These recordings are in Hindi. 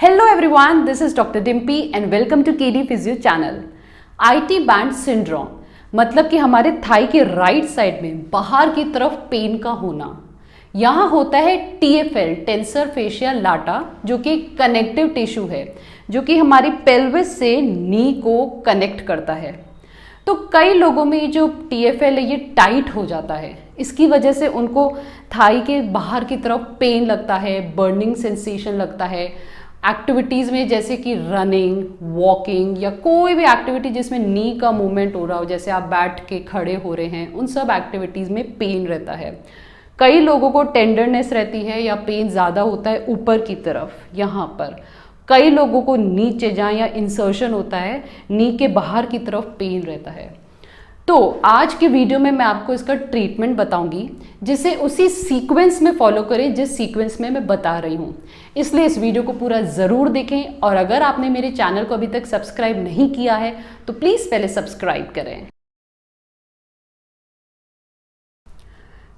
Hello everyone, this is Dr. Dimpy and welcome to KD Physio channel. IT band syndrome मतलब कि हमारे थाई के राइट साइड में बाहर की तरफ पेन का होना। यहाँ होता है TFL टेंसर फेशिया लाटा, जो कि कनेक्टिव टिश्यू है जो कि हमारी पेल्विस से नी को कनेक्ट करता है। तो कई लोगों में ये जो TFL है ये टाइट हो जाता है, इसकी वजह से उनको थाई के बाहर की तरफ पेन लगता है, बर्निंग सेंसेशन लगता है। एक्टिविटीज़ में जैसे कि रनिंग, वॉकिंग या कोई भी एक्टिविटी जिसमें नी का मूवमेंट हो रहा हो, जैसे आप बैठ के खड़े हो रहे हैं, उन सब एक्टिविटीज़ में पेन रहता है। कई लोगों को टेंडरनेस रहती है या पेन ज़्यादा होता है ऊपर की तरफ, यहाँ पर। कई लोगों को नीचे जहाँ या इंसर्शन होता है, नी के बाहर की तरफ पेन रहता है। तो आज के वीडियो में मैं आपको इसका ट्रीटमेंट बताऊंगी, जिसे उसी सीक्वेंस में फॉलो करें जिस सीक्वेंस में मैं बता रही हूँ। इसलिए इस वीडियो को पूरा ज़रूर देखें, और अगर आपने मेरे चैनल को अभी तक सब्सक्राइब नहीं किया है तो प्लीज़ पहले सब्सक्राइब करें।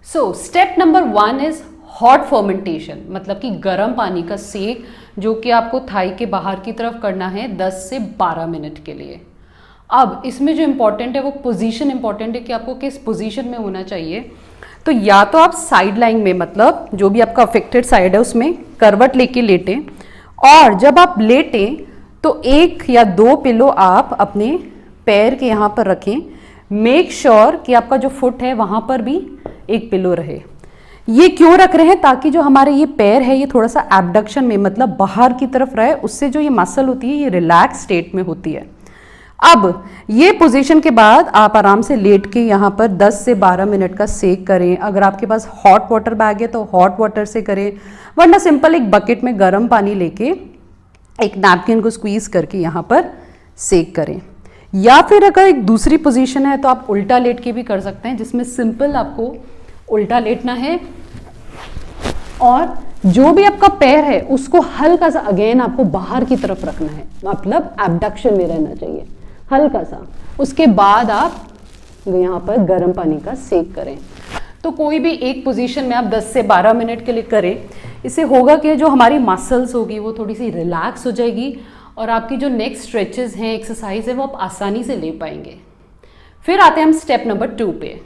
So step number 1 is hot fermentation, मतलब कि गर्म पानी का सेक, जो कि आपको थाई के बाहर की तरफ करना है 10 से 12 मिनट के लिए। अब इसमें जो इम्पोर्टेंट है वो पोजीशन इम्पोर्टेंट है कि आपको किस पोजीशन में होना चाहिए। तो या तो आप साइड लाइन में, मतलब जो भी आपका अफेक्टेड साइड है उसमें करवट लेके लेटें, और जब आप लेटें तो 1 या 2 पिलो आप अपने पैर के यहाँ पर रखें। मेक श्योर कि आपका जो फुट है वहाँ पर भी एक पिलो रहे। ये क्यों रख रहे हैं? ताकि जो हमारे ये पैर है ये थोड़ा सा एबडक्शन में, मतलब बाहर की तरफ रहे, उससे जो ये मसल होती है ये रिलैक्स स्टेट में होती है। अब ये पोजीशन के बाद आप आराम से लेट के यहाँ पर 10 से 12 मिनट का सेक करें। अगर आपके पास हॉट वाटर बैग है तो हॉट वाटर से करें, वरना सिंपल एक बकेट में गर्म पानी लेके एक नैपकिन को स्क्वीज करके यहाँ पर सेक करें। या फिर अगर एक दूसरी पोजीशन है तो आप उल्टा लेट के भी कर सकते हैं, जिसमें सिंपल आपको उल्टा लेटना है और जो भी आपका पैर है उसको हल्का सा अगेन आपको बाहर की तरफ रखना है, मतलब एबडक्शन में रहना चाहिए हल्का सा। उसके बाद आप यहाँ पर गर्म पानी का सेक करें। तो कोई भी एक पोजीशन में आप 10 से 12 मिनट के लिए करें। इससे होगा कि जो हमारी मसल्स होगी वो थोड़ी सी रिलैक्स हो जाएगी, और आपकी जो नेक्स्ट स्ट्रेचेस हैं, एक्सरसाइज है, वो आप आसानी से ले पाएंगे। फिर आते हैं हम स्टेप नंबर 2 पे।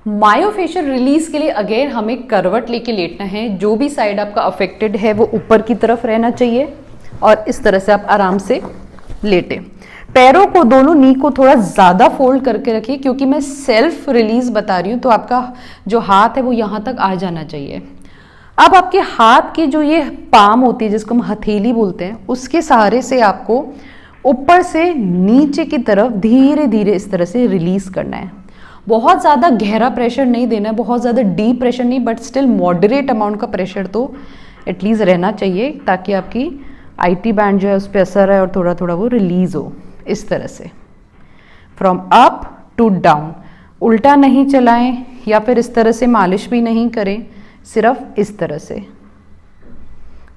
मायोफेशियल रिलीज के लिए अगेन हमें करवट लेके लेटना है। जो भी साइड आपका अफेक्टेड है वो ऊपर की तरफ रहना चाहिए, और इस तरह से आप आराम से लेटें। पैरों को, दोनों नी को थोड़ा ज़्यादा फोल्ड करके रखिए, क्योंकि मैं सेल्फ रिलीज बता रही हूँ, तो आपका जो हाथ है वो यहाँ तक आ जाना चाहिए। अब आपके हाथ की जो ये पाम होती है, जिसको हम हथेली बोलते हैं, उसके सहारे से आपको ऊपर से नीचे की तरफ धीरे धीरे इस तरह से रिलीज करना है। बहुत ज़्यादा गहरा प्रेशर नहीं देना है, बहुत ज़्यादा डीप प्रेशर नहीं, बट स्टिल मॉडरेट अमाउंट का प्रेशर तो एटलीस्ट रहना चाहिए, ताकि आपकी IT बैंड जो है उस पर असर है और थोड़ा थोड़ा वो रिलीज हो। इस तरह से फ्रॉम अप टू डाउन, उल्टा नहीं चलाएं या फिर इस तरह से मालिश भी नहीं करें, सिर्फ इस तरह से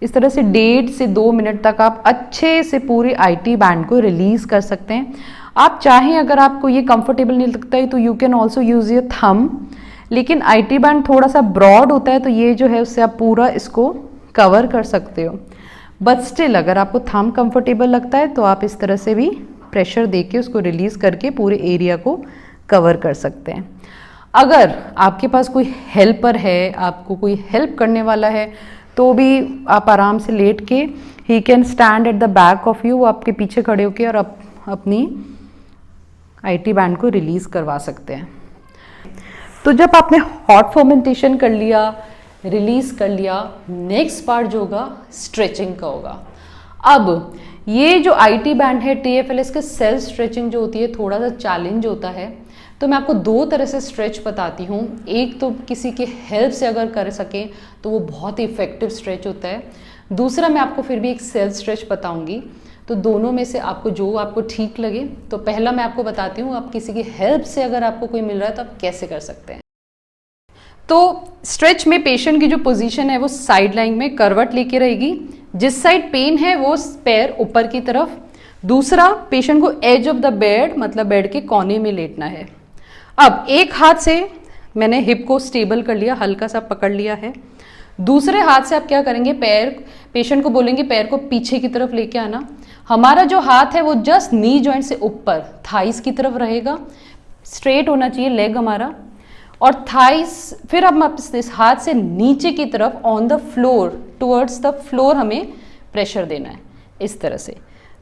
1.5 से 2 मिनट तक आप अच्छे से पूरी IT बैंड को रिलीज कर सकते हैं। आप चाहें, अगर आपको ये कंफर्टेबल नहीं लगता है तो you can also use your thumb, लेकिन IT बैंड थोड़ा सा ब्रॉड होता है तो ये जो है उससे आप पूरा इसको कवर कर सकते हो। बट स्टिल अगर आपको थंब कंफर्टेबल लगता है तो आप इस तरह से भी प्रेशर देके उसको रिलीज करके पूरे एरिया को कवर कर सकते हैं। अगर आपके पास कोई हेल्पर है, आपको कोई हेल्प करने वाला है, तो भी आप आराम से लेट के, he can stand at the back of you, वो आपके पीछे खड़े होके और अपनी IT बैंड को रिलीज करवा सकते हैं। तो जब आपने हॉट फर्मेंटेशन कर लिया, रिलीज कर लिया, नेक्स्ट पार्ट जो होगा स्ट्रेचिंग का होगा। अब ये जो IT बैंड है TFL, इसके सेल्फ स्ट्रेचिंग जो होती है थोड़ा सा चैलेंज होता है। तो मैं आपको 2 तरह से स्ट्रेच बताती हूँ। एक तो किसी की हेल्प से अगर कर सके तो वो बहुत ही इफेक्टिव स्ट्रेच होता है। दूसरा मैं आपको फिर भी एक सेल्फ स्ट्रेच बताऊँगी। तो दोनों में से आपको जो आपको ठीक लगे। तो पहला मैं आपको बताती हूँ, आप किसी की हेल्प से अगर आपको कोई मिल रहा है तो आप कैसे कर सकते हैं। तो स्ट्रेच में पेशेंट की जो पोजीशन है वो साइड लाइन में करवट लेके रहेगी। जिस साइड पेन है वो पैर ऊपर की तरफ, दूसरा पेशेंट को एज ऑफ द बेड, मतलब बेड के कोने में लेटना है। अब एक हाथ से मैंने हिप को स्टेबल कर लिया, हल्का सा पकड़ लिया है। दूसरे हाथ से आप क्या करेंगे, पैर, पेशेंट को बोलेंगे पैर को पीछे की तरफ लेके आना। हमारा जो हाथ है वो जस्ट नी जॉइंट से ऊपर थाइस की तरफ रहेगा, स्ट्रेट होना चाहिए लेग हमारा, और थाइस, फिर हम इस हाथ से नीचे की तरफ on the floor, towards the floor हमें प्रेशर देना है इस तरह से।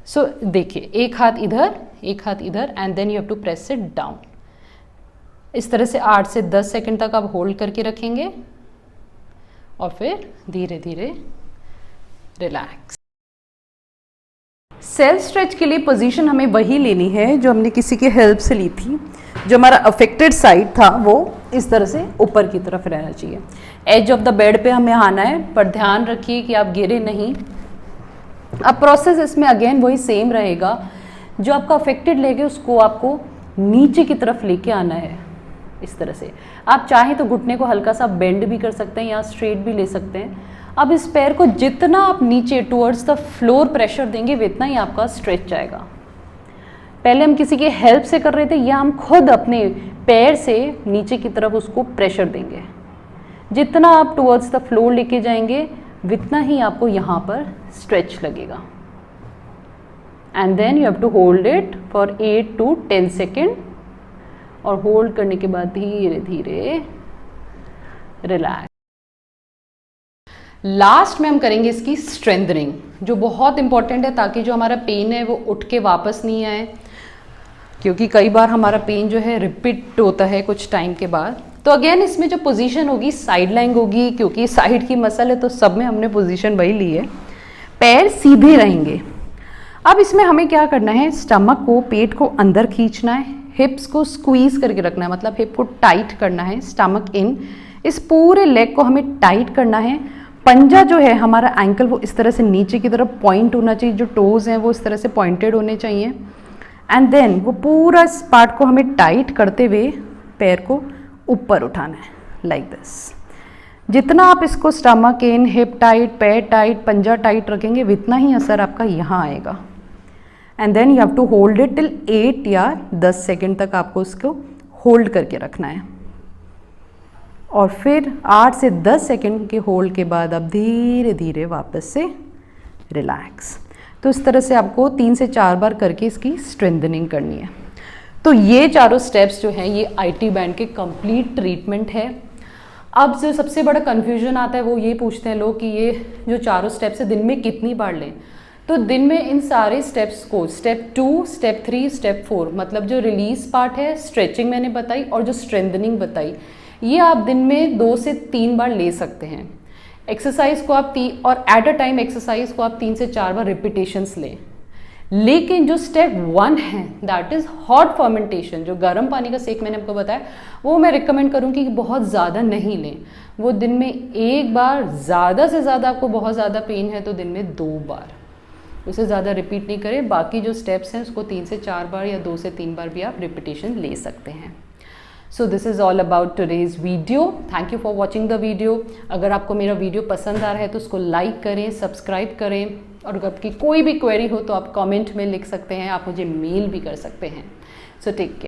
सो देखिए, एक हाथ इधर, एक हाथ इधर, and then you have to press it down. इस तरह से 8 से 10 सेकंड तक आप होल्ड करके रखेंगे और फिर धीरे धीरे रिलैक्स। सेल्फ स्ट्रेच के लिए पोजीशन हमें वही लेनी है जो हमने किसी की हेल्प से ली थी। जो हमारा अफेक्टेड साइड था वो इस तरह से ऊपर की तरफ रहना चाहिए। एज ऑफ द बेड पे हमें आना है, पर ध्यान रखिए कि आप गिरे नहीं। अब प्रोसेस इसमें अगेन वही सेम रहेगा, जो आपका अफेक्टेड लेग है उसको आपको नीचे की तरफ लेके आना है इस तरह से। आप चाहें तो घुटने को हल्का सा बेंड भी कर सकते हैं या स्ट्रेट भी ले सकते हैं। अब इस पैर को जितना आप नीचे टुवर्ड्स द फ्लोर प्रेशर देंगे उतना ही आपका स्ट्रेच जाएगा। पहले हम किसी के हेल्प से कर रहे थे, या हम खुद अपने पैर से नीचे की तरफ उसको प्रेशर देंगे। जितना आप टुवर्ड्स द फ्लोर लेके जाएंगे उतना ही आपको यहाँ पर स्ट्रेच लगेगा। And then you have to hold it for 8 to 10 second, और होल्ड करने के बाद धीरे धीरे रिलैक्स। लास्ट में हम करेंगे इसकी स्ट्रेंथनिंग, जो बहुत इंपॉर्टेंट है, ताकि जो हमारा पेन है वो उठ के वापस नहीं आए, क्योंकि कई बार हमारा पेन जो है रिपीट होता है कुछ टाइम के बाद। तो अगेन इसमें जो पोजीशन होगी साइड लाइंग होगी, क्योंकि साइड की मसल है तो सब में हमने पोजीशन वही ली है। पैर सीधे रहेंगे। अब इसमें हमें क्या करना है, स्टमक को, पेट को अंदर खींचना है, हिप्स को स्क्वीज करके रखना है, मतलब हिप को टाइट करना है, स्टमक इन। इस पूरे लेग को हमें टाइट करना है। पंजा जो है हमारा एंकल वो इस तरह से नीचे की तरफ पॉइंट होना चाहिए, जो टोज हैं वो इस तरह से पॉइंटेड होने चाहिए। एंड देन वो पूरा इस पार्ट को हमें टाइट करते हुए पैर को ऊपर उठाना है, लाइक दिस। जितना आप इसको स्टमक इन, हिप टाइट, पैर टाइट, पंजा टाइट रखेंगे उतना ही असर आपका यहाँ आएगा। And then you have to hold it till 8 या 10 सेकेंड तक आपको उसको होल्ड करके रखना है। और फिर 8 से 10 सेकेंड के होल्ड के बाद आप धीरे धीरे वापस से रिलैक्स। तो इस तरह से आपको 3 से 4 बार करके इसकी स्ट्रेंथनिंग करनी है। तो ये चारों स्टेप्स जो हैं ये IT बैंड के कंप्लीट ट्रीटमेंट है। अब जो सबसे बड़ा कन्फ्यूजन आता है वो ये पूछते हैं लोग कि ये जो चारों स्टेप्स है दिन में कितनी बार लें। तो दिन में इन सारे स्टेप्स को स्टेप 2, स्टेप 3, स्टेप 4, मतलब जो रिलीज पार्ट है, स्ट्रेचिंग मैंने बताई और जो स्ट्रेंथनिंग बताई, ये आप दिन में 2 से 3 बार ले सकते हैं। एक्सरसाइज को आप और एट अ टाइम एक्सरसाइज को आप 3 से 4 बार रिपीटेशंस लें। लेकिन जो स्टेप 1 है दैट इज़ हॉट फर्मेंटेशन, जो गर्म पानी का सेक मैंने आपको बताया, वो मैं रिकमेंड करूँगी कि बहुत ज़्यादा नहीं लें। वो दिन में 1 बार, ज़्यादा से ज़्यादा आपको बहुत ज़्यादा पेन है तो दिन में 2 बार, उसे ज़्यादा रिपीट नहीं करें। बाकी जो स्टेप्स हैं उसको 3 से 4 बार या 2 से 3 बार भी आप रिपीटेशन ले सकते हैं। So this is all about today's video. Thank you for watching the video. अगर आपको मेरा वीडियो पसंद आ रहा है तो उसको लाइक करें, सब्सक्राइब करें, और अगर आपकी कोई भी क्वेरी हो तो आप कमेंट में लिख सकते हैं, आप मुझे मेल भी कर सकते हैं। So take care.